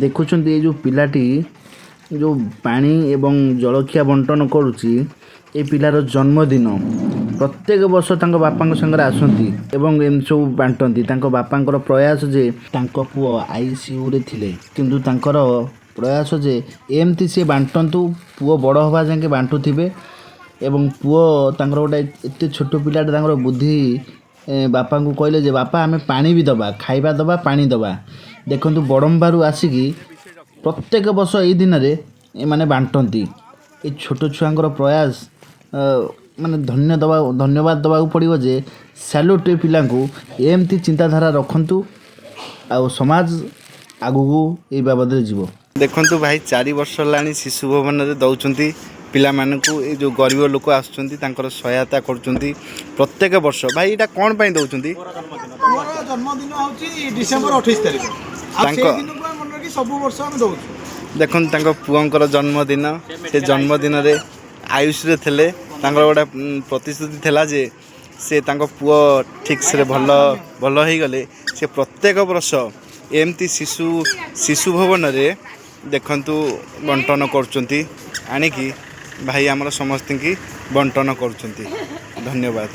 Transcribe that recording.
देखुं ये जो पिलाटी जो पानी एवं जलखिया बंटन करुच्ची ये पिलार जन्मदिन प्रत्येक वर्ष तांको बापा संगे आसती एवं एम सब बांटती तांको बापांकर प्रयास जे तांको पुओ आईसीयू रे थिले किंतु तांकर प्रयास जे एमती सी बांटतु पुओ बड़ हवा जाके बांटुथिबे एवं पुओ तांकर गोटे एत छोट पिलाटे तांकर बुद्धि बापा को कहले जे बापा आमे पानी भी दबा खाइबा दबा पानी दबा देखंतु बड़म्बारू आसिकी प्रत्येक वर्ष यही दिन में माने बांटती ये छोट छुआंकर प्रयास माने धन्यवाद दबा पड़ो जे सैल्यूट पिला एमती चिंताधारा रखंतु आ समाज आगू ये बाबद जीव देखंतु भाई 4 वर्ष लानी शिशु भवन रे दउचंती पिला मानकू ये जो गरीब लोक आसुचंती तांकर सहायता करचंती प्रत्येक वर्ष भाई एटा कोन पई दउचंती मोर जन्मदिन होची डिसेंबर 28 तारिख आ से दिन को मन रखी सब वर्ष हम दउछु देखन तांको पुअंकर जन्मदिन से जन्मदिन रे आयुष रे थिले तांकर गोटा प्रतिश्रुति थिला जे से तांको पुओ ठीक से भल हो गले से प्रत्येक वर्ष एमती शिशु भवन रे देखंतु बंटन करचंती आनिकी भाई आमर समस्त की बंटन करचंती। धन्यवाद।